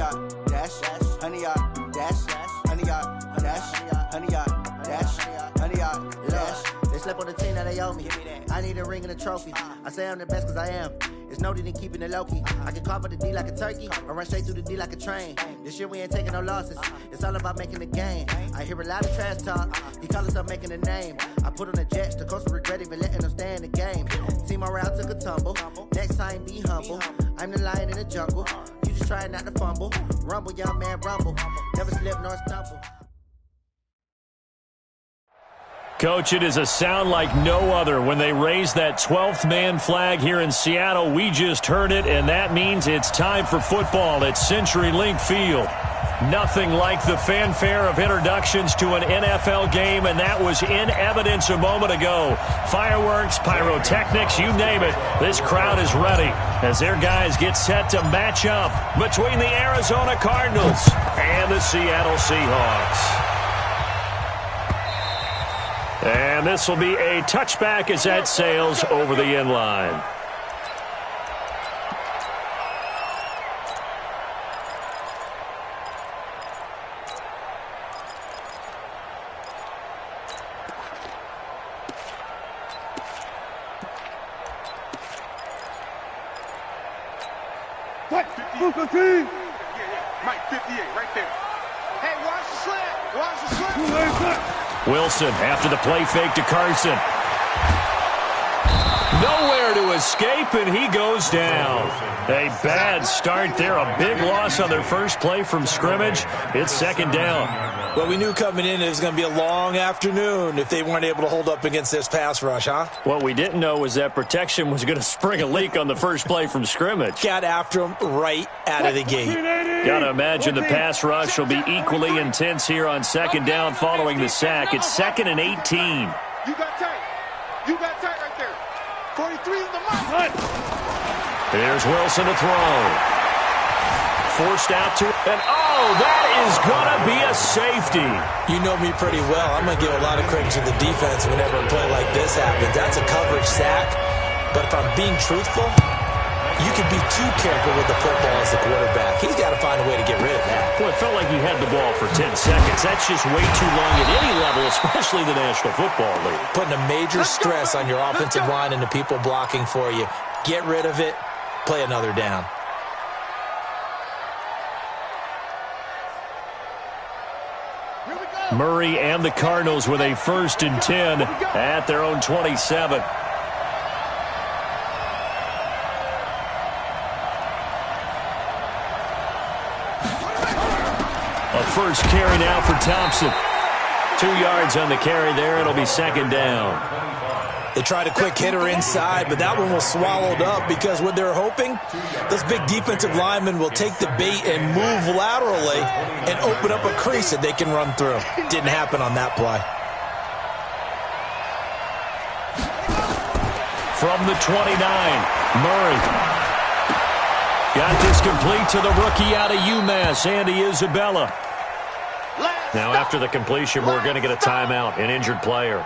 yard dash, 100 yard dash, 100 yard dash, 100 yard dash, 100 yard dash. They slept on the team that they owe me. I need a ring and a trophy. I say I'm the best cause I am. It's no need in keeping it low-key. I can carve up the D like a turkey or run straight through the D like a train. This year we ain't taking no losses. It's all about making the game. I hear a lot of trash talk. He call himself making a name. I put on the Jets. The coach will regret even letting them stay in the game. Team morale took a tumble. Next time be humble. I'm the lion in the jungle. You just trying not to fumble. Rumble, young man, rumble. Never slip nor stumble. Coach, it is a sound like no other when they raise that 12th man flag here in Seattle. We just heard it, and that means it's time for football at CenturyLink Field. Nothing like the fanfare of introductions to an NFL game, and that was in evidence a moment ago. Fireworks, pyrotechnics, you name it. This crowd is ready as their guys get set to match up between the Arizona Cardinals and the Seattle Seahawks. And this will be a touchback as that sails over the end line. What? 58. Yeah. Mike, 58, right there. Hey, watch the slant. Watch the slant. Wilson after the play fake to Carson. Nowhere to escape, and he goes down. A bad start there. A big loss on their first play from scrimmage. It's second down. Well, we knew coming in it was going to be a long afternoon if they weren't able to hold up against this pass rush, huh? What we didn't know was that protection was going to spring a leak on the first play from scrimmage. Got after him right out of the gate. Got to imagine the pass rush will be equally intense here on second down following the sack. It's 2nd and 18. You got tight. You got tight right there. 43 in the mark. Here's Wilson to throw. Forced out to, and oh, that is going to be a safety. You know me pretty well. I'm going to give a lot of credit to the defense whenever a play like this happens. That's a coverage sack. But if I'm being truthful, you can be too careful with the football as the quarterback. He's got to find a way to get rid of that. Well, it felt like he had the ball for 10 seconds. That's just way too long at any level, especially the National Football League. Putting a major stress on your offensive line and the people blocking for you. Get rid of it. Play another down. Murray and the Cardinals with a 1st and 10 at their own 27. A first carry now for Thompson. 2 yards on the carry there. It'll be second down. They tried a quick hitter inside, but that one was swallowed up because what they're hoping, those big defensive linemen will take the bait and move laterally and open up a crease that they can run through. Didn't happen on that play. From the 29, Murray. Got this complete to the rookie out of UMass, Andy Isabella. Now after the completion, we're going to get a timeout, an injured player.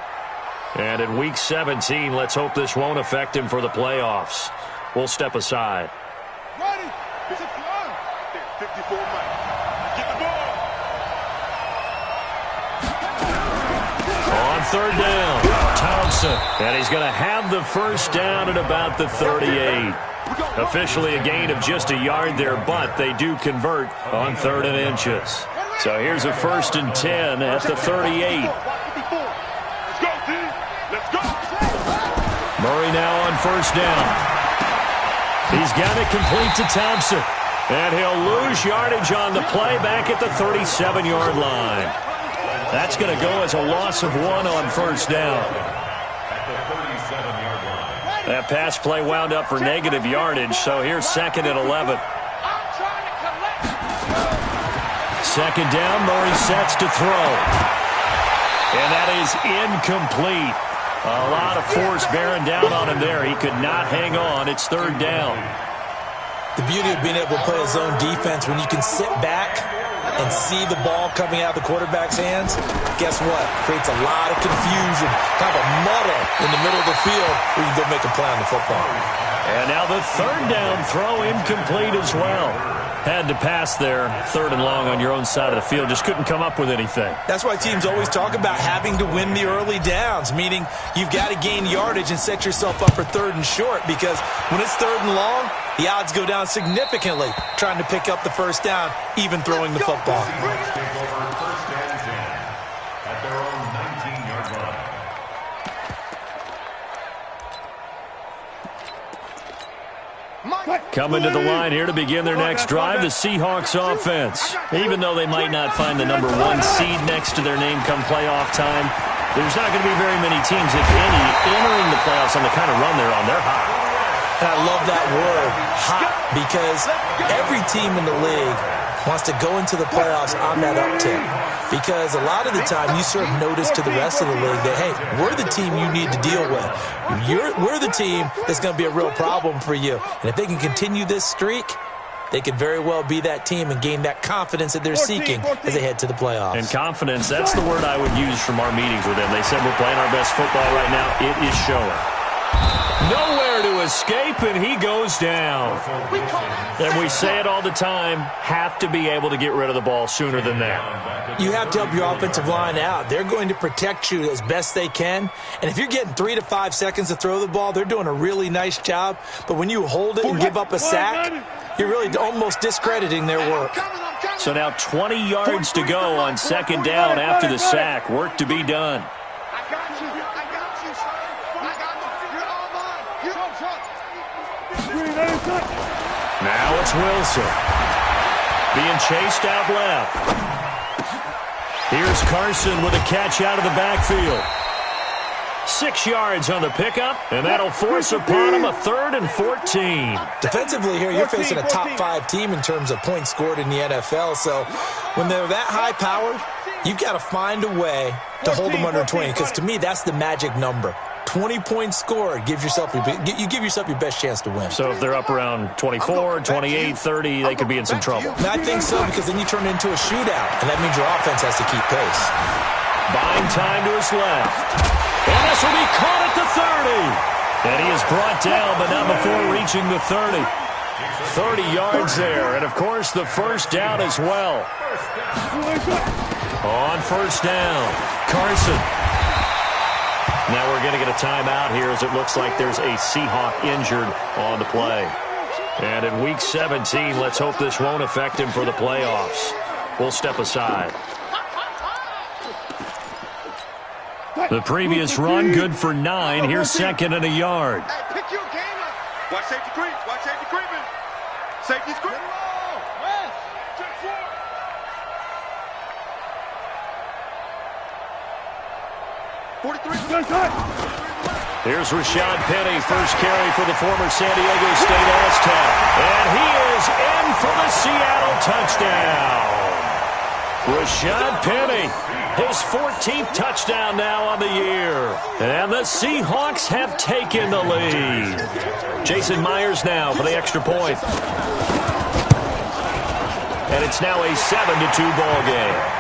And in Week 17, let's hope this won't affect him for the playoffs. We'll step aside. Ready. 54 Mike. Get the ball. On third down, Thompson. And he's going to have the first down at about the 38. Officially a gain of just a yard there, but they do convert on 3rd and inches. So here's a 1st and 10 at the 38. Murray now on 1st down. He's got it complete to Thompson. And he'll lose yardage on the play back at the 37-yard line. That's going to go as a loss of 1 on 1st down. That pass play wound up for negative yardage, so here's 2nd and 11. Second down, Murray sets to throw. And that is incomplete. A lot of force bearing down on him there. He could not hang on. It's 3rd down. The beauty of being able to play a zone defense when you can sit back and see the ball coming out of the quarterback's hands, guess what? Creates a lot of confusion, kind of a muddle in the middle of the field where you can go make a play on the football. And now the 3rd down throw incomplete as well. Had to pass there, 3rd and long on your own side of the field. Just couldn't come up with anything. That's why teams always talk about having to win the early downs, meaning you've got to gain yardage and set yourself up for 3rd and short, because when it's 3rd and long, the odds go down significantly trying to pick up the first down, even throwing the football. Coming to the line here to begin their next drive, the Seahawks offense. Even though they might not find the number 1 seed next to their name come playoff time, there's not going to be very many teams, if any, entering the playoffs on the kind of run they're on. They're hot. And I love that word, hot, because every team in the league wants to go into the playoffs on that uptick. Because a lot of the time you serve notice to the rest of the league that, hey, we're the team you need to deal with. We're the team that's going to be a real problem for you. And if they can continue this streak, they could very well be that team and gain that confidence that they're seeking as they head to the playoffs. And confidence, that's the word I would use from our meetings with them. They said we're playing our best football right now. It is showing. Nowhere to escape, and he goes down. And we say it all the time, have to be able to get rid of the ball sooner than that. You have to help your offensive line out. They're going to protect you as best they can. And if you're getting 3 to 5 seconds to throw the ball, they're doing a really nice job. But when you hold it and give up a sack, you're really almost discrediting their work. So now 20 yards to go on 2nd down after the sack. Work to be done. Now it's Wilson. Being chased out left. Here's Carson with a catch out of the backfield. 6 yards on the pickup, and that'll force upon him a 3rd and 14. Defensively here, you're facing a top 5 team in terms of points scored in the NFL. So when they're that high-powered, you've got to find a way to hold them under 20, because to me, that's the magic number. 20 points scored, you give yourself your best chance to win. So if they're up around 24, 28, 30, they could be in some trouble. And I think so, because then you turn it into a shootout, and that means your offense has to keep pace. Buying time to his left. And this will be caught at the 30. And he is brought down, but not before reaching the 30. 30 yards there, and of course the first down as well. On first down, Carson. Now we're going to get a timeout here, as it looks like there's a Seahawk injured on the play. And in Week 17, let's hope this won't affect him for the playoffs. We'll step aside. The previous run, good for 9. Here's 2nd and a yard. Hey, pick your game up. Watch safety creep. Watch safety creeping. Safety's creeping. Here's Rashad Penny, first carry for the former San Diego State Aztec. And he is in for the Seattle touchdown. Rashad Penny, his 14th touchdown now on the year. And the Seahawks have taken the lead. Jason Myers now for the extra point. And it's now a 7-2 ball game.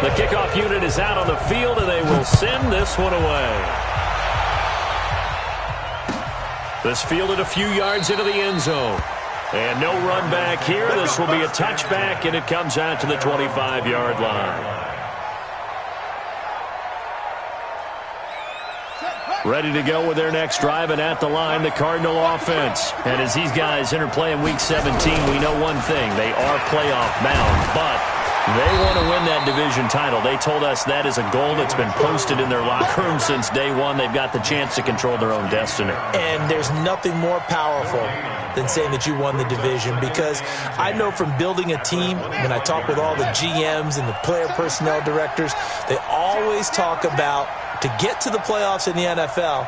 The kickoff unit is out on the field, and they will send this one away. This fielded a few yards into the end zone. And no run back here. This will be a touchback, and it comes out to the 25-yard line. Ready to go with their next drive, and at the line, the Cardinal offense. And as these guys interplay in Week 17, we know one thing. They are playoff bound, but they want to win that division title. They told us that is a goal that's been posted in their locker room since day one. They've got the chance to control their own destiny. And there's nothing more powerful than saying that you won the division, because I know from building a team, when I talk with all the GMs and the player personnel directors, they always talk about, to get to the playoffs in the NFL,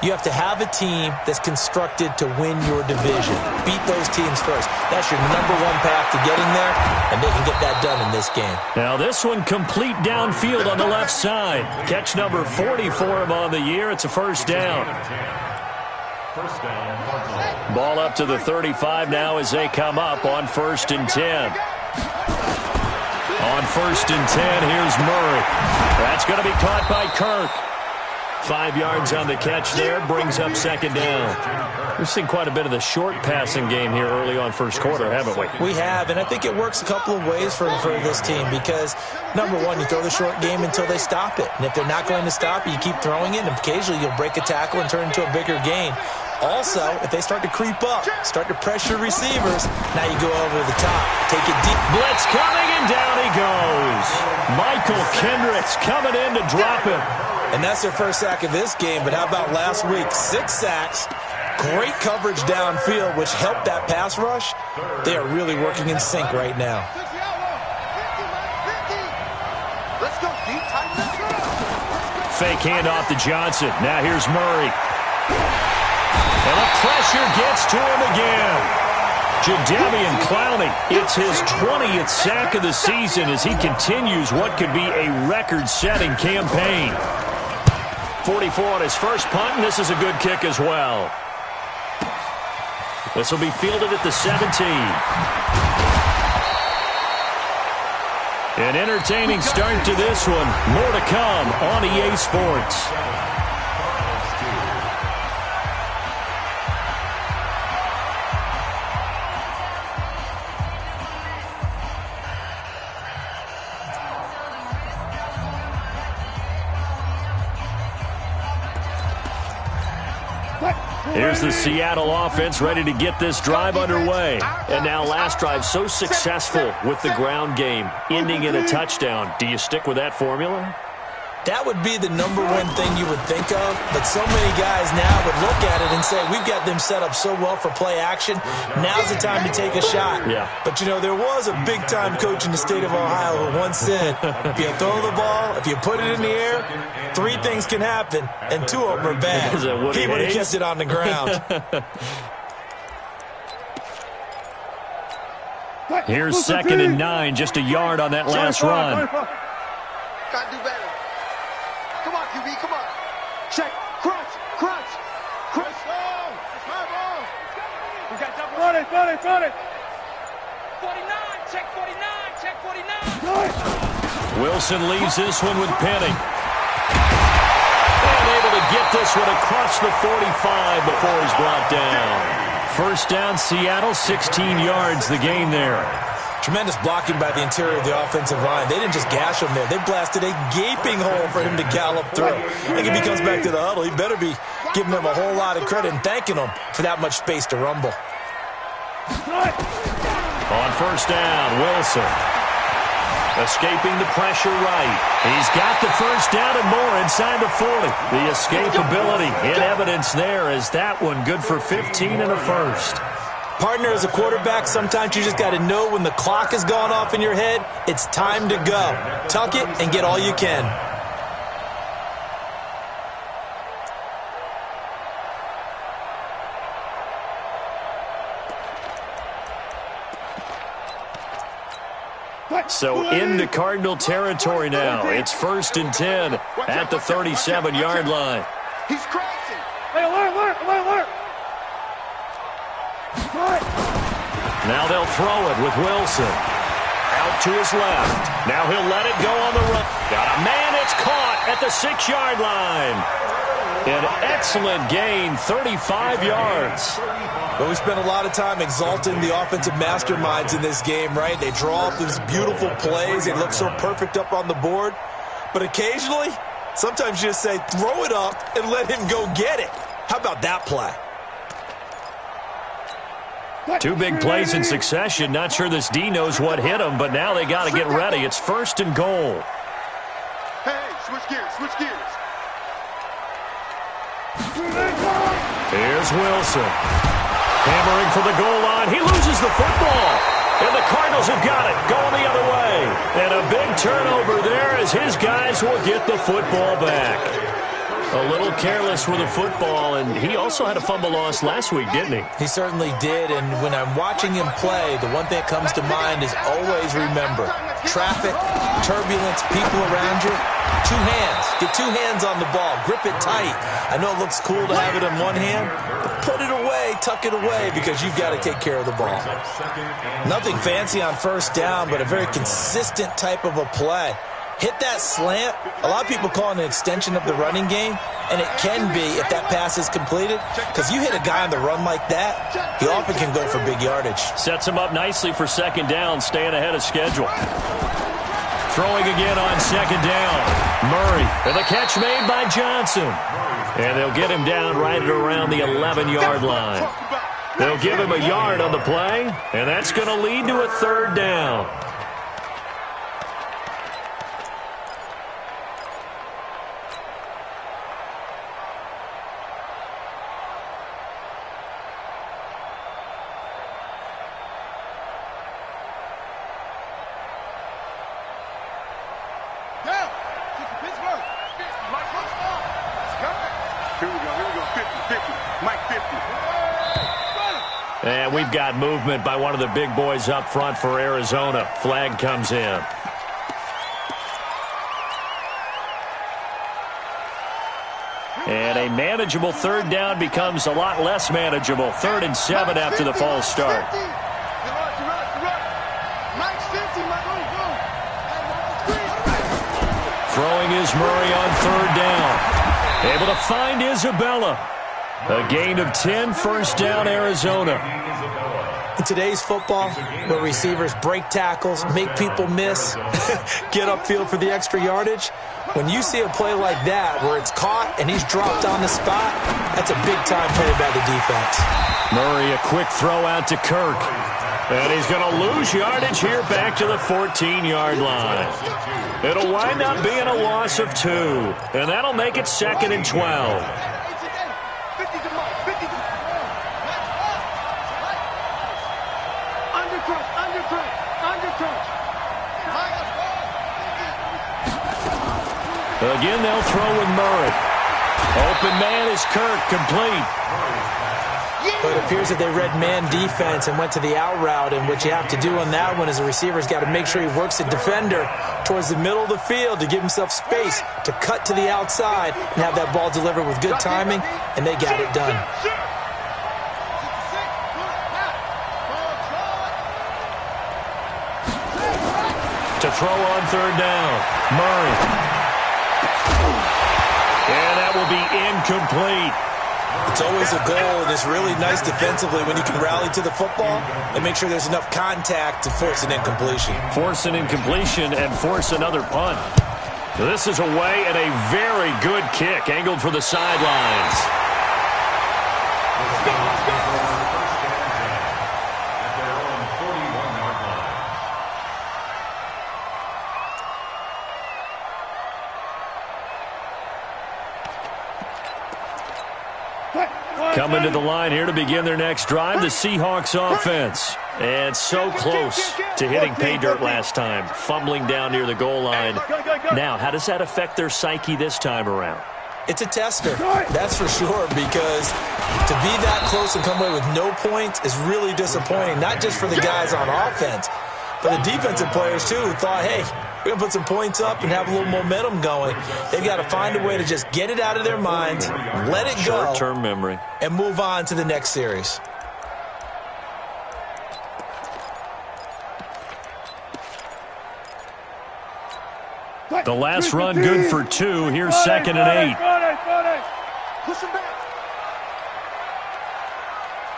you have to have a team that's constructed to win your division. Beat those teams first. That's your number one path to getting there, and they can get that done in this game. Now this one complete downfield on the left side. Catch number 40 for him on the year. It's a first down. Ball up to the 35 now as they come up on 1st and 10. On 1st and 10, here's Murray. That's going to be caught by Kirk. 5 yards on the catch there, brings up 2nd down. We've seen quite a bit of the short passing game here early on first quarter, haven't we? We have, and I think it works a couple of ways for this team because, number one, you throw the short game until they stop it. And if they're not going to stop it, you keep throwing it, and occasionally you'll break a tackle and turn it into a bigger gain. Also, if they start to creep up, start to pressure receivers, now you go over the top. Take it deep. Blitz coming, and down he goes. Michael Kendricks coming in to drop him. And that's their first sack of this game, but how about last week? 6 sacks, great coverage downfield, which helped that pass rush. They are really working in sync right now. Fake handoff to Johnson. Now here's Murray. And the pressure gets to him again. Jadeveon Clowney, it's his 20th sack of the season as he continues what could be a record-setting campaign. 44 on his first punt, and this is a good kick as well. This will be fielded at the 17. An entertaining start to this one. More to come on EA Sports. Here's the Seattle offense ready to get this drive underway. And now last drive so successful with the ground game, ending in a touchdown. Do you stick with that formula? That would be the number one thing you would think of, but so many guys now would look at it and say, we've got them set up so well for play action, now's the time to take a shot. Yeah. But, you know, there was a big-time coach in the state of Ohio who once said, if you throw the ball, if you put it in the air, 3 things can happen, and 2 of them are bad. He would have kept it on the ground. Here's 2nd and 9, just a yard on that last run. Gotta do better. Come on, QB, come on. Check, crunch, crunch, crunch. It's my ball. We got double. Run it. 49, check 49, check 49. Wilson leaves this one with Penning. And able to get this one across the 45 before he's brought down. First down, Seattle, 16 yards, the gain there. Tremendous blocking by the interior of the offensive line. They didn't just gash him there. They blasted a gaping hole for him to gallop through. I think if he comes back to the huddle, he better be giving them a whole lot of credit and thanking them for that much space to rumble. On first down, Wilson. Escaping the pressure right. He's got the first down and more inside the 40. The escapability in evidence there as that one good for 15 and a first. Partner, as a quarterback, sometimes you just got to know when the clock has gone off in your head, it's time to go. Tuck it and get all you can. So into Cardinal territory now. It's 1st and 10 at the 37-yard line. He's crazy. Hey, alert. Now they'll throw it with Wilson. Out to his left. Now he'll let it go on the run. Got a man, it's caught at the 6-yard line. An excellent gain, 35 yards. But we spent a lot of time exalting the offensive masterminds in this game, right? They draw up these beautiful plays. They look so perfect up on the board. But occasionally, sometimes you just say, throw it up and let him go get it. How about that play? 2 big plays in succession. Not sure this D knows what hit him, but now they got to get ready. It's 1st and goal. Hey, switch gears. Here's Wilson. Hammering for the goal line. He loses the football. And the Cardinals have got it. Going the other way. And a big turnover there as his guys will get the football back. A little careless with the football, and he also had a fumble loss last week, didn't he? He certainly did, and when I'm watching him play, the one thing that comes to mind is always remember, traffic, turbulence, people around you, 2 hands. Get 2 hands on the ball. Grip it tight. I know it looks cool to have it in one hand, but put it away, tuck it away, because you've got to take care of the ball. Nothing fancy on first down, but a very consistent type of a play. Hit that slant. A lot of people call it an extension of the running game, and it can be if that pass is completed, because you hit a guy on the run like that, he often can go for big yardage. Sets him up nicely for second down, staying ahead of schedule. Throwing again on second down. Murray, and the catch made by Johnson. And they'll get him down right at around the 11-yard line. They'll give him a yard on the play, and that's going to lead to a third down. And we've got movement by one of the big boys up front for Arizona. Flag comes in. And a manageable third down becomes a lot less manageable. 3rd and 7 after the false start. Throwing is Murray on 3rd down. Able to find Isabella. A gain of 10, first down, Arizona. In today's football, where receivers break tackles, make people miss, get upfield for the extra yardage, when you see a play like that where it's caught and he's dropped on the spot, that's a big-time play by the defense. Murray, a quick throw out to Kirk. And he's going to lose yardage here back to the 14-yard line. It'll wind up being a loss of 2, and that'll make it 2nd and 12. Again, they'll throw with Murray. Open man is Kirk, complete. But it appears that they read man defense and went to the out route, and what you have to do on that one is the receiver's got to make sure he works the defender towards the middle of the field to give himself space to cut to the outside and have that ball delivered with good timing, and they got it done. To throw on 3rd down, Murray. And that will be incomplete. It's always a goal, and it's really nice defensively when you can rally to the football and make sure there's enough contact to force an incompletion. Force an incompletion and force another punt. This is away and a very good kick, angled for the sidelines. Coming to the line here to begin their next drive, the Seahawks offense. And so close to hitting pay dirt last time, fumbling down near the goal line. Now, how does that affect their psyche this time around? It's a tester, that's for sure, because to be that close and come away with no points is really disappointing, not just for the guys on offense, but the defensive players, too, who thought, hey, we're going to put some points up and have a little momentum going. They've got to find a way to just get it out of their minds, let it go. Short-term memory. And move on to the next series. The last run good for 2. Here's 2nd and 8. Push him back.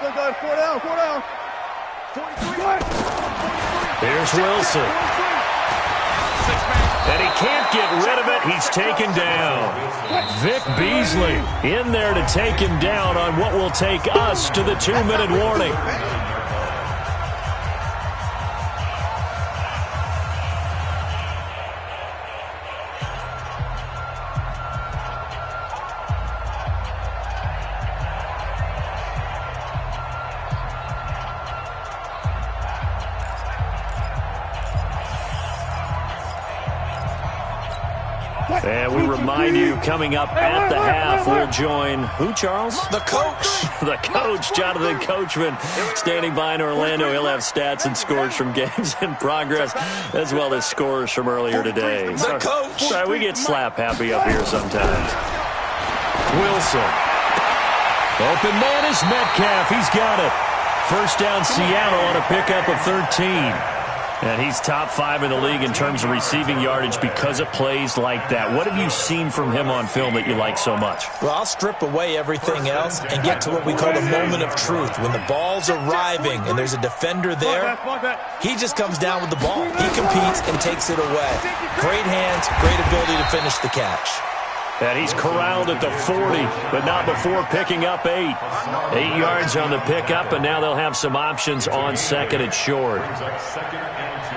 Good, guys. 4 down, 4 down. 43. Here's Wilson. And he can't get rid of it. He's taken down. Vic Beasley in there to take him down on what will take us to the 2-minute warning. And we remind you, coming up at the half, we'll join who, Charles? The coach. The coach, Jonathan Coachman, standing by in Orlando. He'll have stats and scores from games in progress, as well as scores from earlier today. The coach. Sorry, we get slap happy up here sometimes. Wilson. Open man is Metcalf. He's got it. First down, Seattle on a pickup of 13. And he's top 5 in the league in terms of receiving yardage because of plays like that. What have you seen from him on film that you like so much? Well, I'll strip away everything else and get to what we call the moment of truth. When the ball's arriving and there's a defender there, he just comes down with the ball. He competes and takes it away. Great hands, great ability to finish the catch. And he's corralled at the 40, but not before picking up 8. 8 yards on the pickup, and now they'll have some options on second and short. Second and 2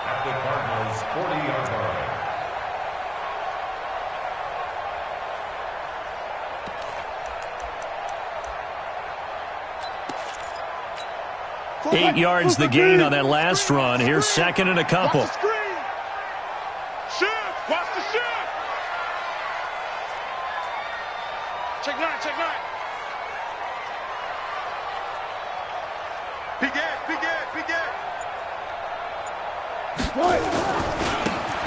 at the Cardinals' 40-yard line. 8 yards the gain on that last run. Here's second and a couple. Watch the shift. Check 9. Big Ed.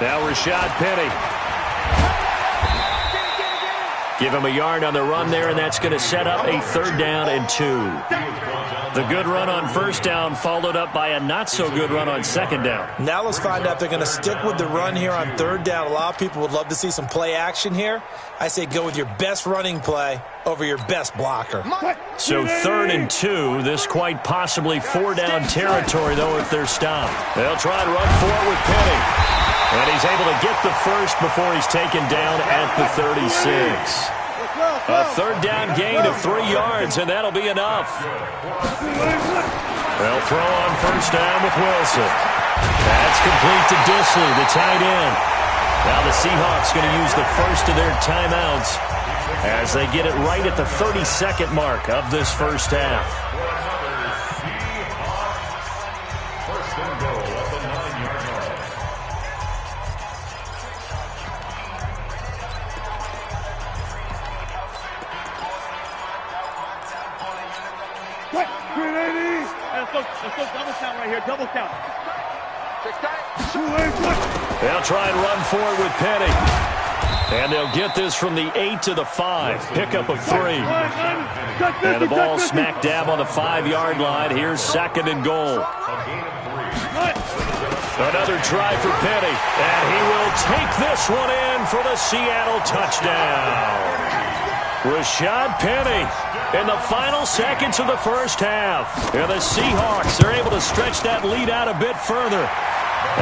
Now Rashad Penny. Give him a yard on the run there, and that's going to set up a 3rd down and 2. The good run on first down followed up by a not-so-good run on second down. Now let's find out if they're going to stick with the run here on 3rd down. A lot of people would love to see some play action here. I say go with your best running play over your best blocker. So 3rd and 2. This quite possibly 4-down territory, though, if they're stopped. They'll try and run for it with Penny. And he's able to get the first before he's taken down at the 36. A 3rd down gain of 3 yards, and that'll be enough. They'll throw on first down with Wilson. That's complete to Disley, the tight end. Now the Seahawks going to use the first of their timeouts as they get it right at the 32nd mark of this first half. First and goal at the 9-yard line. Let's go double count right here, double count. They'll try and run forward with Penny. And they'll get this from the 8 to the 5. Pickup of 3. And the ball smack dab on the 5-yard line. Here's second and goal. Another try for Penny. And he will take this one in for the Seattle touchdown. Rashad Penny in the final seconds of the first half. And the Seahawks are able to stretch that lead out a bit further.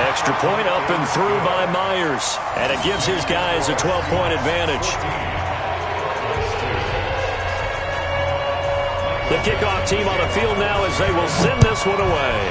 Extra point up and through by Myers. And it gives his guys a 12-point advantage. The kickoff team on the field now as they will send this one away.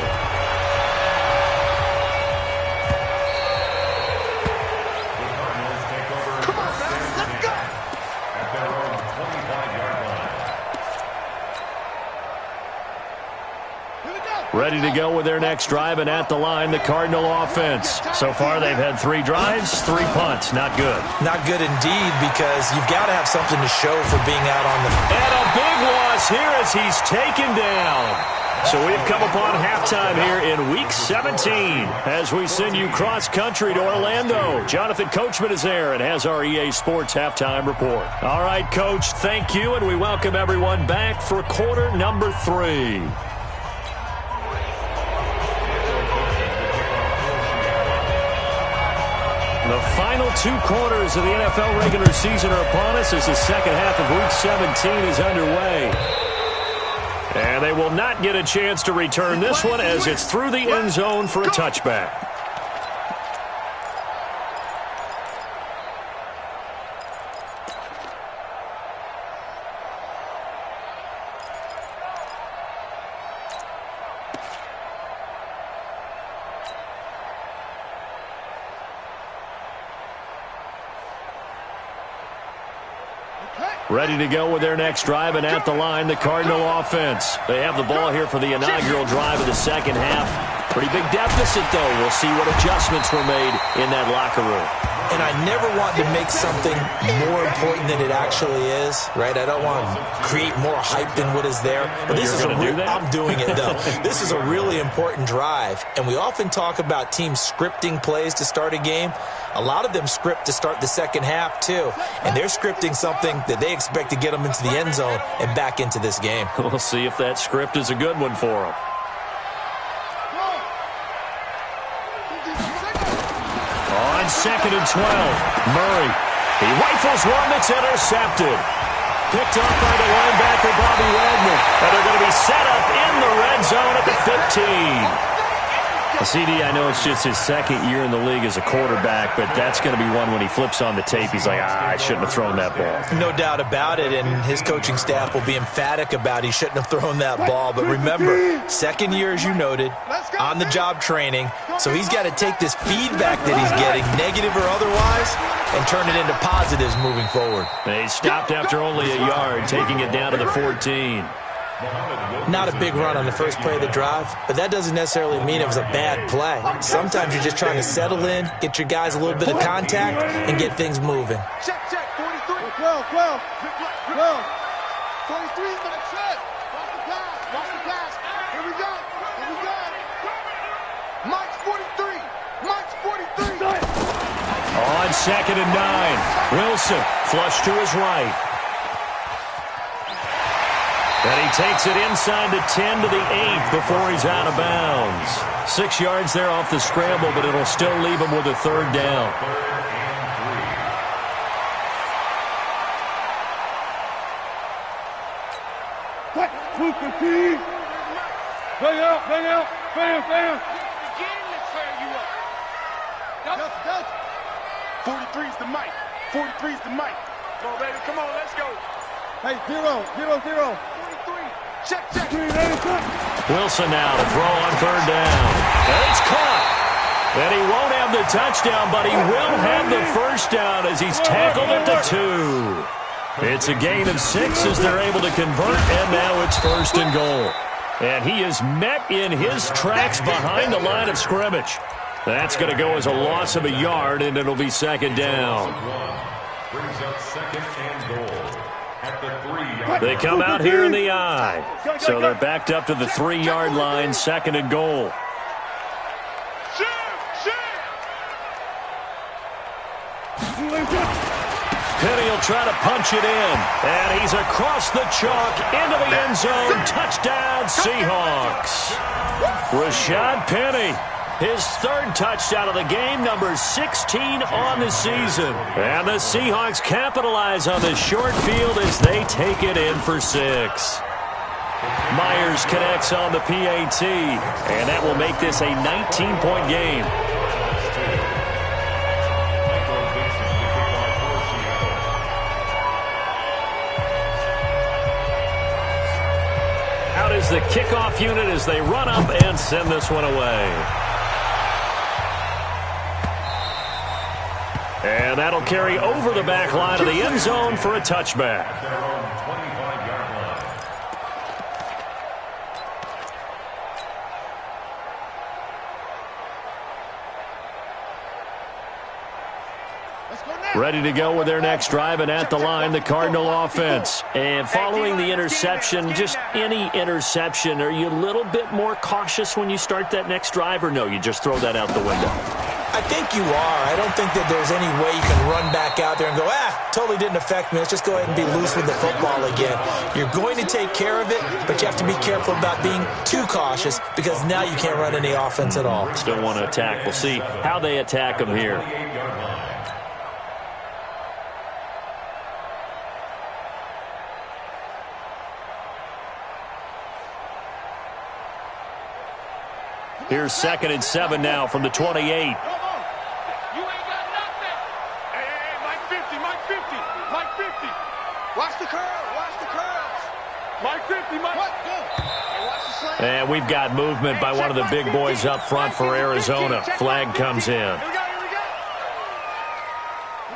Ready to go with their next drive, and at the line, the Cardinal offense. So far, they've had 3 drives, 3 punts. Not good. Not good indeed, because you've got to have something to show for being out on the... And a big loss here as he's taken down. So we've come upon halftime here in Week 17 as we send you cross-country to Orlando. Jonathan Coachman is there and has our EA Sports halftime report. All right, Coach, thank you, and we welcome everyone back for quarter number 3. The final 2 quarters of the NFL regular season are upon us as the second half of Week 17 is underway. And they will not get a chance to return this one as it's through the end zone for a touchback. Ready to go with their next drive, and at the line, the Cardinal offense. They have the ball here for the inaugural drive of the second half. Pretty big deficit, though. We'll see what adjustments were made in that locker room. and I never want to make something more important than it actually is, right? I don't want to create more hype than what is there. But this is I'm doing it, though. This is a really important drive, and we often talk about teams scripting plays to start a game. A lot of them script to start the second half, too, and they're scripting something that they expect to get them into the end zone and back into this game. We'll see if that script is a good one for them. On 2nd and 12, Murray. He rifles one that's intercepted. Picked up by the linebacker, Bobby Wagner. And they're going to be set up in the red zone at the 15. CD, I know it's just his second year in the league as a quarterback, but that's going to be one when he flips on the tape. He's like, I shouldn't have thrown that ball. No doubt about it, and his coaching staff will be emphatic about he shouldn't have thrown that ball. But remember, second year, as you noted, on-the-job training, so he's got to take this feedback that he's getting, negative or otherwise, and turn it into positives moving forward. They stopped after only a yard, taking it down to the 14. Not a big run on the first play of the drive, but that doesn't necessarily mean it was a bad play. Sometimes you're just trying to settle in, get your guys a little bit of contact, and get things moving. Check, 43. 12. 23 is going to check. Watch the pass. Here we go. Mike's 43. On 2nd and 9, Wilson flush to his right. And he takes it inside the 10 to the 8 before he's out of bounds. 6 yards there off the scramble, but it'll still leave him with a third down. Bang out. Bam. 43's the mic. Come on, baby. Come on, let's go. Hey, 0. Check. Wilson now to throw on third down. And it's caught. And he won't have the touchdown, but he will have the first down as he's tackled at the 2. It's a gain of 6 as they're able to convert, and now it's 1st and goal. And he is met in his tracks behind the line of scrimmage. That's going to go as a loss of a yard, and it'll be 2nd down. Brings up 2nd and goal at the 3-yard. They come out here in the eye. So they're backed up to the 3-yard line, 2nd and goal. Penny will try to punch it in. And he's across the chalk into the end zone. Touchdown, Seahawks. Rashad Penny. His 3rd touchdown of the game, number 16 on the season. And the Seahawks capitalize on the short field as they take it in for 6. Myers connects on the PAT, and that will make this a 19-point game. Out is the kickoff unit as they run up and send this one away. And that'll carry over the back line of the end zone for a touchback. Ready to go with their next drive, and at the line, the Cardinal offense. And following the interception, just any interception, are you a little bit more cautious when you start that next drive, or no, you just throw that out the window? I think you are. I don't think that there's any way you can run back out there and go, totally didn't affect me. Let's just go ahead and be loose with the football again. You're going to take care of it, but you have to be careful about being too cautious because now you can't run any offense at all. Still want to attack. We'll see how they attack them here. Here's 2nd and 7 now from the 28. You ain't got nothing. Hey, Mike 50. Watch the curls. Mike 50, Mike. What? Hey, watch the slant. And we've got movement by one of the big boys up front for Arizona. Flag comes in. Here we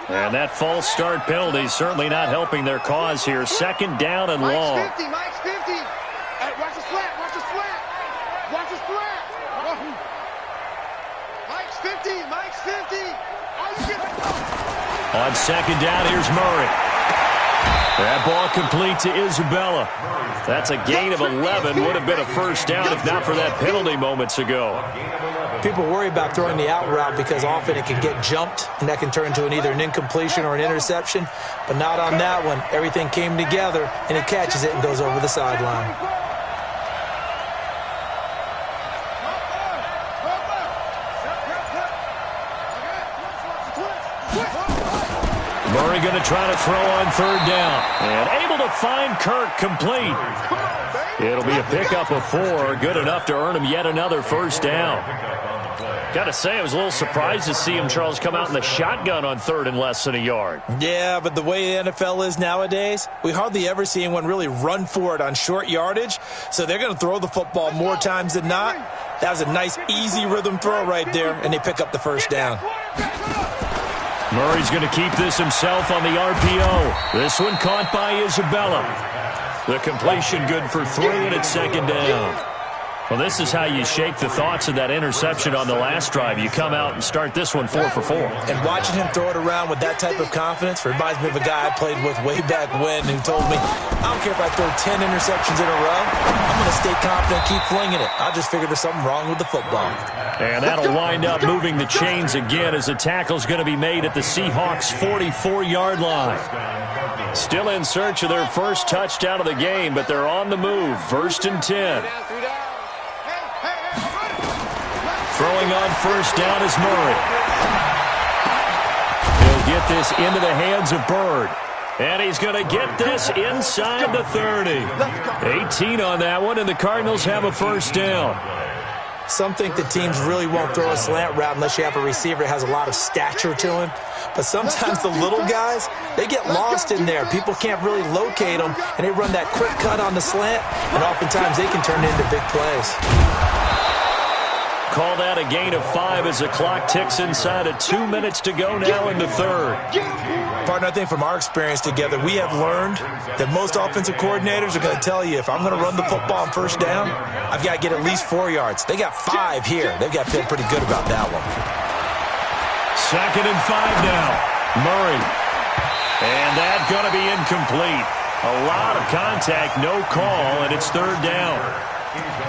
go. And that false start penalty is certainly not helping their cause here. 2nd down and long. Mike's 50. Hey, watch the slant. Mike's 50. Oh, you get it. On second down, here's Murray. That ball complete to Isabella. That's a gain of 11. Would have been a first down if not for that penalty moments ago. People worry about throwing the out route because often it can get jumped, and that can turn into either an incompletion or an interception. But not on that one. Everything came together, and he catches it and goes over the sideline. Murray going to try to throw on third down. And able to find Kirk complete. It'll be a pickup of 4. Good enough to earn him yet another first down. Got to say, I was a little surprised to see him, Charles, come out in the shotgun on third and less than a yard. Yeah, but the way the NFL is nowadays, we hardly ever see anyone really run for it on short yardage. So they're going to throw the football more times than not. That was a nice, easy rhythm throw right there, and they pick up the first down. Murray's going to keep this himself on the RPO. This one caught by Isabella. The completion good for 3, and it's second down. Well, this is how you shake the thoughts of that interception on the last drive. You come out and start this one 4 for 4. And watching him throw it around with that type of confidence reminds me of a guy I played with way back when who told me, I don't care if I throw 10 interceptions in a row. I'm going to stay confident, keep flinging it. I just figured there's something wrong with the football. And that'll wind up moving the chains again as the tackle's going to be made at the Seahawks' 44-yard line. Still in search of their first touchdown of the game, but they're on the move. 1st and 10. Throwing on first down is Murray. He'll get this into the hands of Bird. And he's going to get this inside the 30. 18 on that one, and the Cardinals have a first down. Some think that teams really won't throw a slant route unless you have a receiver that has a lot of stature to him. But sometimes the little guys, they get lost in there. People can't really locate them, and they run that quick cut on the slant, and oftentimes they can turn into big plays. Call that a gain of 5 as the clock ticks inside of 2 minutes to go now in the third. Partner, I think from our experience together, we have learned that most offensive coordinators are going to tell you, if I'm going to run the football on first down, I've got to get at least 4 yards. They got 5 here. They've got to feel pretty good about that one. 2nd and 5 now. Murray. And that's going to be incomplete. A lot of contact, no call, and it's third down.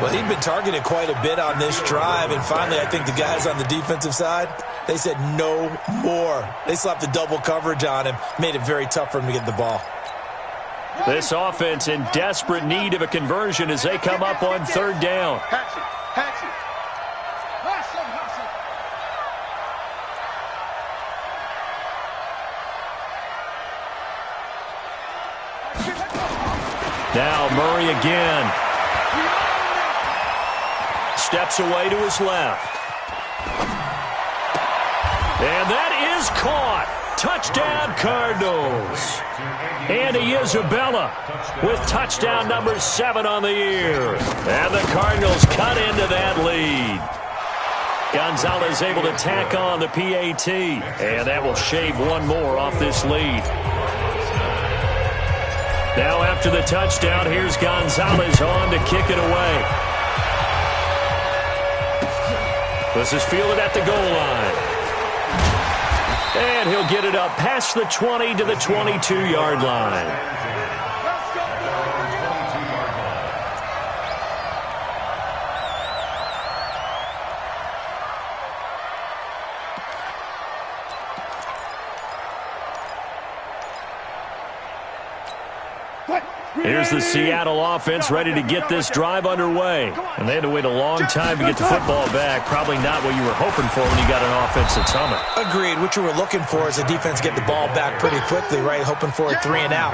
Well, he'd been targeted quite a bit on this drive, and finally I think the guys on the defensive side, they said no more. They slapped the double coverage on him, made it very tough for him to get the ball. This offense in desperate need of a conversion as they come up on third down. Now Murray again. Steps away to his left. And that is caught. Touchdown, Cardinals. Andy Isabella with touchdown number 7 on the year. And the Cardinals cut into that lead. Gonzalez able to tack on the PAT. And that will shave one more off this lead. Now after the touchdown, here's Gonzalez on to kick it away. This is fielded at the goal line. And he'll get it up past the 20 to the 22-yard line. Here's the Seattle offense ready to get this drive underway. And they had to wait a long time to get the football back. Probably not what you were hoping for when you got an offense that's humming. Agreed. What you were looking for is the defense get the ball back pretty quickly, right? Hoping for a 3 and out.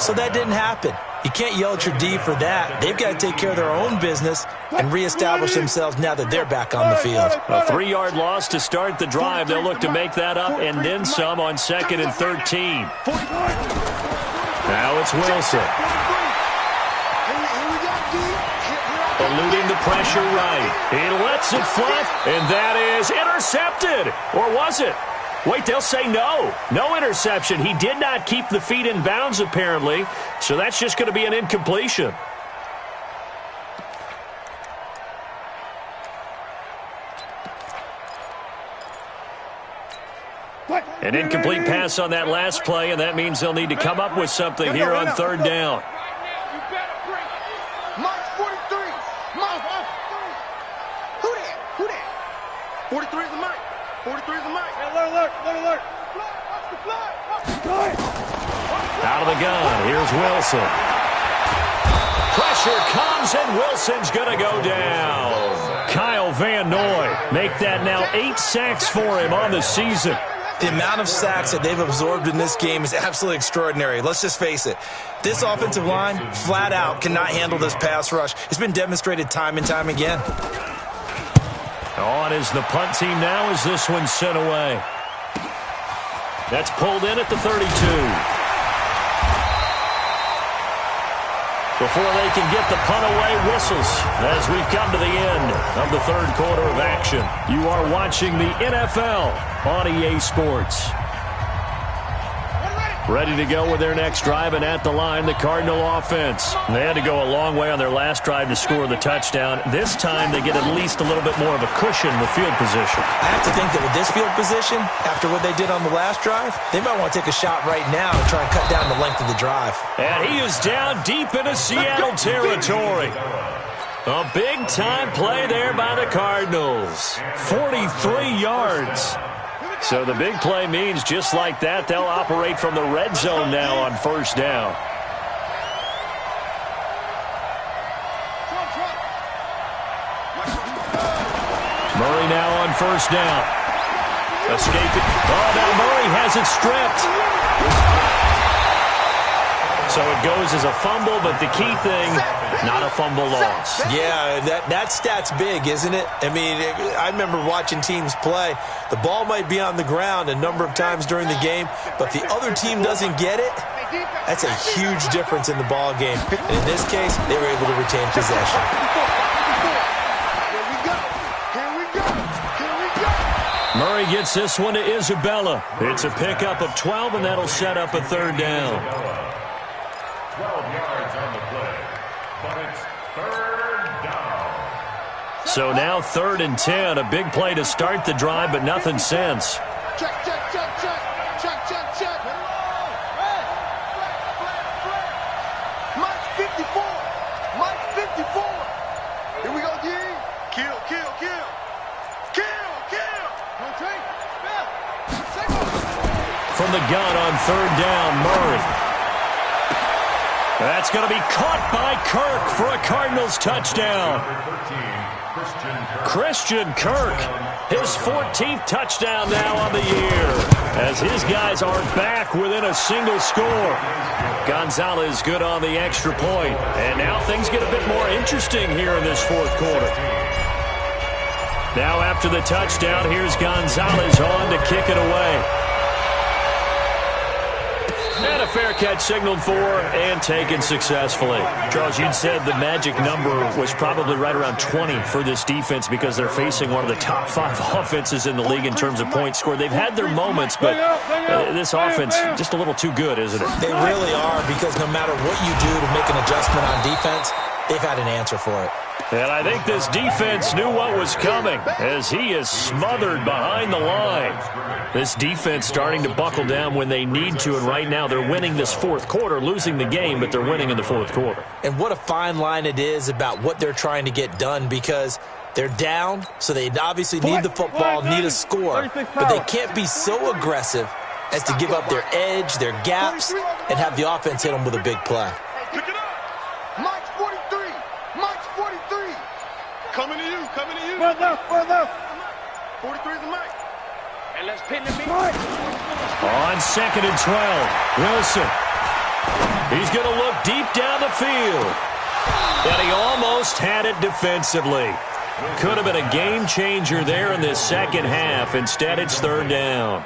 So that didn't happen. You can't yell at your D for that. They've got to take care of their own business and reestablish themselves now that they're back on the field. A 3-yard loss to start the drive. They'll look to make that up and then some on 2nd and 13. Now it's Wilson. Eluding the pressure right. He lets it fly, and that is intercepted. Or was it? Wait, they'll say no. No interception. He did not keep the feet in bounds, apparently, so that's just going to be an incompletion. An incomplete pass on that last play, and that means they'll need to come up with something here on third down. March 43. March 43 is the mic. 43 is the mic. Alert. Out of the gun, here's Wilson. Pressure comes, and Wilson's going to go down. Kyle Van Noy make that now 8 sacks for him on the season. The amount of sacks that they've absorbed in this game is absolutely extraordinary. Let's just face it. This offensive line, flat out, cannot handle this pass rush. It's been demonstrated time and time again. On is the punt team now as this one's sent away. That's pulled in at the 32. Before they can get the punt away, whistles as we've come to the end of the third quarter of action. You are watching the NFL on EA Sports. Ready to go with their next drive, and at the line, the Cardinal offense. They had to go a long way on their last drive to score the touchdown. This time, they get at least a little bit more of a cushion with field position. I have to think that with this field position, after what they did on the last drive, they might want to take a shot right now and try and cut down the length of the drive. And he is down deep into Seattle territory. A big-time play there by the Cardinals. 43 yards. So the big play means just like that, they'll operate from the red zone now on first down. Murray now on first down. Escaping. Oh, now Murray has it stripped. So it goes as a fumble, but the key thing, not a fumble loss. Yeah, that stat's big, isn't it? I mean, I remember watching teams play. The ball might be on the ground a number of times during the game, but the other team doesn't get it. That's a huge difference in the ball game. And in this case, they were able to retain possession. Murray gets this one to Isabella. It's a pickup of 12, and that'll set up a third down. 12 yards on the play, but it's third down. So now 3rd and 10, a big play to start the drive, but nothing since. Check. Mike 54. Here we go, D. Kill. From the gun on 3rd down, Murray. That's going to be caught by Kirk for a Cardinals touchdown. Christian Kirk, his 14th touchdown now on the year, as his guys are back within a single score. Gonzalez good on the extra point, and now things get a bit more interesting here in this fourth quarter. Now after the touchdown, here's Gonzalez on to kick it away. And a fair catch signaled for and taken successfully. Charles, you'd said the magic number was probably right around 20 for this defense because they're facing one of the top 5 offenses in the league in terms of points scored. They've had their moments, but this offense just a little too good, isn't it? They really are, because no matter what you do to make an adjustment on defense, they've had an answer for it. And I think this defense knew what was coming as he is smothered behind the line. This defense starting to buckle down when they need to, and right now they're winning this fourth quarter, losing the game, but they're winning in the fourth quarter. And what a fine line it is about what they're trying to get done, because they're down, so they obviously need the football, need a score, but they can't be so aggressive as to give up their edge, their gaps, and have the offense hit them with a big play. March 43. Coming to you. Well left. 43 is the mic. And let's pin the meat. On 2nd and 12, Wilson. He's going to look deep down the field. But he almost had it defensively. Could have been a game changer there in this second half. Instead, it's 3rd down.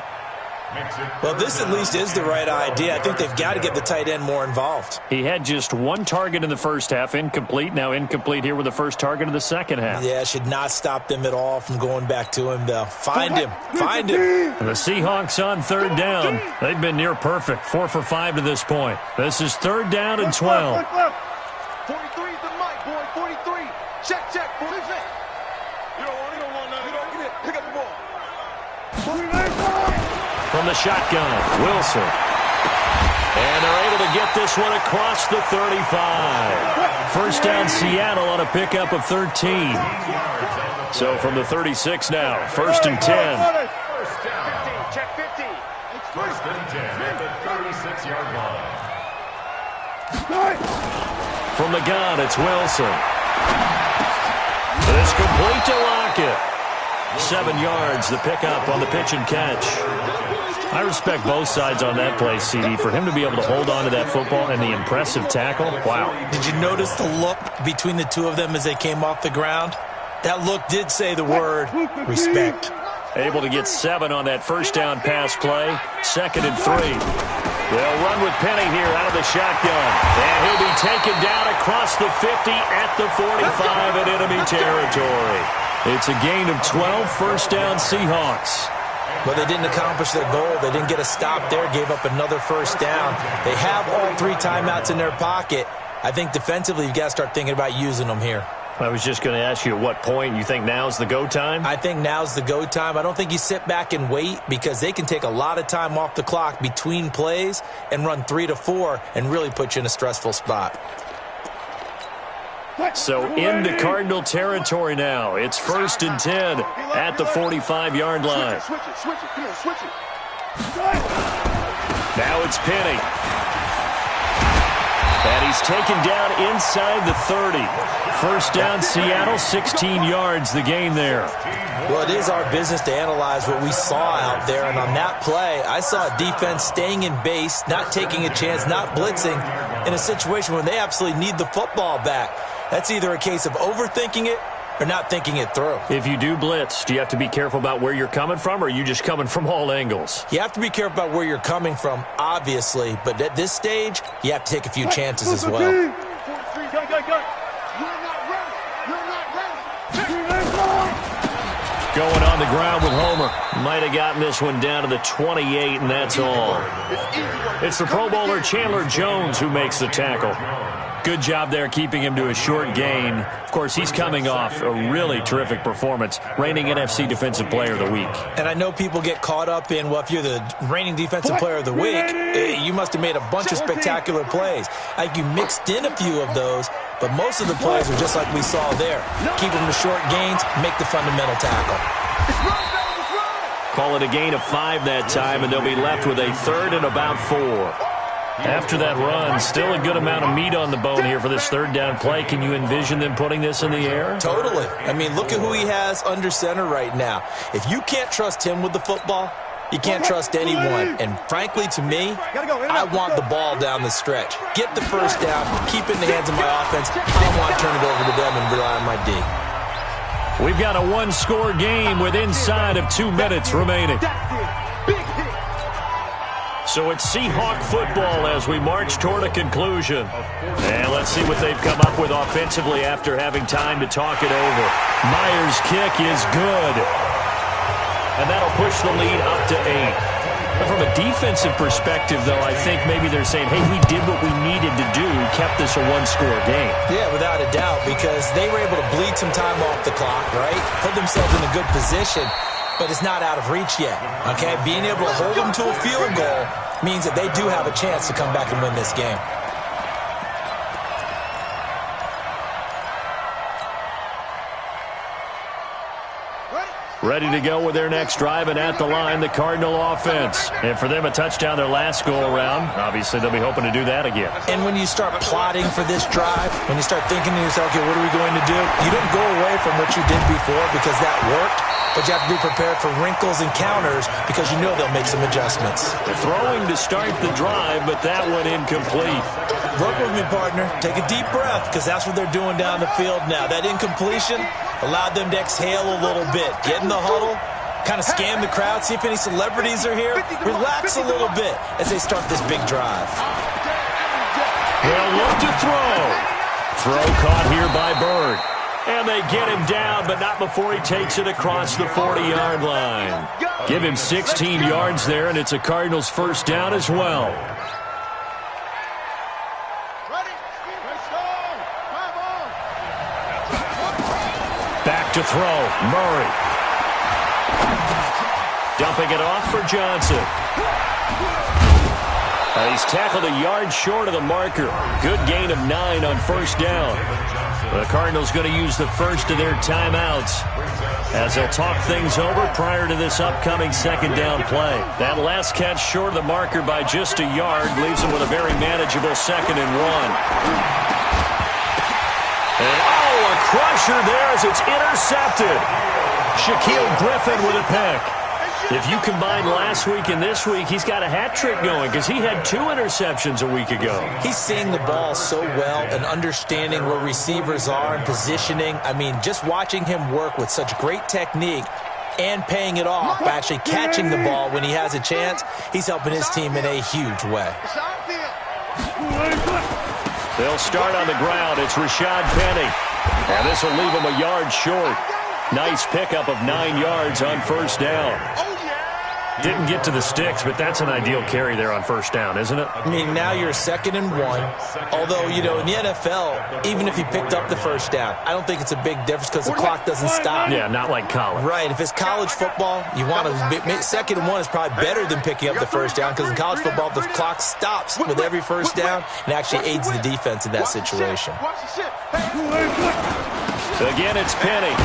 Well, this at least is the right idea. I think they've got to get the tight end more involved. He had just 1 target in the first half, incomplete. Now incomplete here with the first target of the second half. Yeah, should not stop them at all from going back to him, though. Find him. And the Seahawks on 3rd down. They've been near perfect, 4 for 5 to this point. This is 3rd down and 12. 43 is the mic, boy. 43. Check. 46. You don't want nothing. Pick up the ball. From the shotgun, Wilson. And they're able to get this one across the 35. First down Seattle on a pickup of 13. So from the 36 now, 1st and 10. Check 15. 1st and 10 at the 36-yard line. From the gun, it's Wilson. It's complete to Lockett. 7 yards, the pickup on the pitch and catch. I respect both sides on that play, CD. For him to be able to hold on to that football and the impressive tackle, wow. Did you notice the look between the two of them as they came off the ground? That look did say the word respect. Able to get 7 on that first down pass play. 2nd and 3. They'll run with Penny here out of the shotgun. And he'll be taken down across the 50 at the 45 in enemy territory. It's a gain of 12, first down Seahawks. But they didn't accomplish their goal. They didn't get a stop there, gave up another first down. They have all 3 timeouts in their pocket. I think defensively you've got to start thinking about using them here. I was just going to ask you at what point you think now's the go time? I think now's the go time. I don't think you sit back and wait because they can take a lot of time off the clock between plays and run 3 to 4 and really put you in a stressful spot. So into Cardinal territory now. It's 1st and 10 at the 45-yard line. Switch it. Come on, switch it. Now it's Penny. And he's taken down inside the 30. First down Seattle, 16 yards the gain there. Well, it is our business to analyze what we saw out there. And on that play, I saw a defense staying in base, not taking a chance, not blitzing in a situation where they absolutely need the football back. That's either a case of overthinking it or not thinking it through. If you do blitz, do you have to be careful about where you're coming from, or are you just coming from all angles? You have to be careful about where you're coming from, obviously. But at this stage, you have to take a few chances as well. You're not ready. Going on the ground with Homer. Might have gotten this one down to the 28, and that's all. It's the Pro Bowler Chandler Jones who makes the tackle. Good job there keeping him to a short gain. Of course, he's coming off a really terrific performance, reigning NFC Defensive Player of the Week. And I know people get caught up in, well, if you're the reigning Defensive Player of the Week, you must have made a bunch of spectacular plays. I think you mixed in a few of those, but most of the plays are just like we saw there. Keep them to short gains, make the fundamental tackle. Call it a gain of 5 that time, and they'll be left with a 3rd and about 4. After that run, still a good amount of meat on the bone here for this 3rd down play. Can you envision them putting this in the air? Totally. I mean, look at who he has under center right now. If you can't trust him with the football, you can't trust anyone. And frankly, to me, I want the ball down the stretch. Get the first down, keep it in the hands of my offense. I don't want to turn it over to them and rely on my D. We've got a 1-score game with inside of 2 minutes remaining. So it's Seahawk football as we march toward a conclusion. And let's see what they've come up with offensively after having time to talk it over. Myers' kick is good. And that'll push the lead up to 8. But from a defensive perspective, though, I think maybe they're saying, hey, we did what we needed to do, kept this a 1-score game. Yeah, without a doubt, because they were able to bleed some time off the clock, right? Put themselves in a good position. But it's not out of reach yet, okay? Being able to hold them to a field goal means that they do have a chance to come back and win this game. Ready to go with their next drive, and at the line, the Cardinal offense. And for them, a touchdown their last go-around. Obviously, they'll be hoping to do that again. And when you start plotting for this drive, when you start thinking to yourself, okay, what are we going to do? You don't go away from what you did before because that worked, but you have to be prepared for wrinkles and counters because you know they'll make some adjustments. They're throwing to start the drive, but that one incomplete. Work with me, partner. Take a deep breath because that's what they're doing down the field now. That incompletion allowed them to exhale a little bit. Get in the huddle, kind of scan the crowd, see if any celebrities are here. Relax a little bit as they start this big drive. They'll look to throw. Throw caught here by Bird. And they get him down, but not before he takes it across the 40-yard line. Give him 16 yards there, and it's a Cardinals first down as well. Back to throw, Murray. Dumping it off for Johnson. He's tackled a yard short of the marker. Good gain of 9 on first down. The Cardinals going to use the first of their timeouts as they'll talk things over prior to this upcoming second down play. That last catch short of the marker by just a yard leaves them with a very manageable 2nd and 1. And a crusher there as it's intercepted. Shaquille Griffin with a pick. If you combine last week and this week, he's got a hat trick going because he had 2 interceptions a week ago. He's seeing the ball so well and understanding where receivers are and positioning. I mean, just watching him work with such great technique and paying it off by actually catching the ball when he has a chance, he's helping his team in a huge way. They'll start on the ground. It's Rashad Penny. And this will leave him a yard short. Nice pickup of 9 yards on first down. Didn't get to the sticks, but that's an ideal carry there on first down, isn't it? I mean, now you're 2nd and 1. Although, you know, in the NFL, even if he picked up the first down, I don't think it's a big difference because the clock doesn't stop. Yeah, not like college. Right. If it's college football, you want to 2nd and 1 is probably better than picking up the first down because in college football, the clock stops with every first down and actually aids the defense in that situation. Again, it's Penny.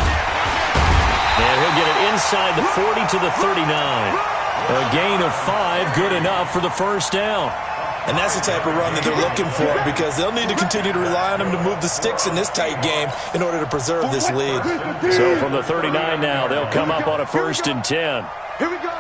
And he'll get it inside the 40 to the 39. A gain of 5, good enough for the first down. And that's the type of run that they're looking for because they'll need to continue to rely on him to move the sticks in this tight game in order to preserve this lead. So from the 39 now, they'll come up on a 1st and 10. Here we go.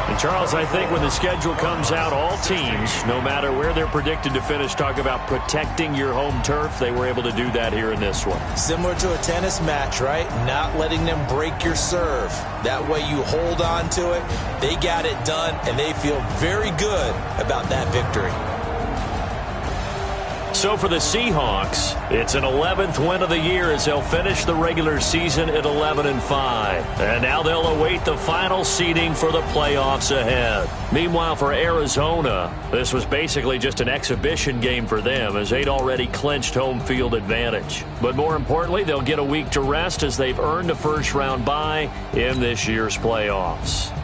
And Charles, I think when the schedule comes out, all teams, no matter where they're predicted to finish, talk about protecting your home turf. They were able to do that here in this one. Similar to a tennis match, right? Not letting them break your serve. That way you hold on to it. They got it done, and they feel very good about that victory. So for the Seahawks, it's an 11th win of the year as they'll finish the regular season at 11-5. And now they'll await the final seeding for the playoffs ahead. Meanwhile, for Arizona, this was basically just an exhibition game for them as they'd already clinched home field advantage. But more importantly, they'll get a week to rest as they've earned a first-round bye in this year's playoffs.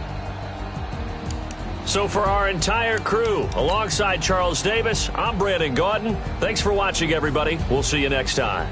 So for our entire crew, alongside Charles Davis, I'm Brandon Gaudin. Thanks for watching, everybody. We'll see you next time.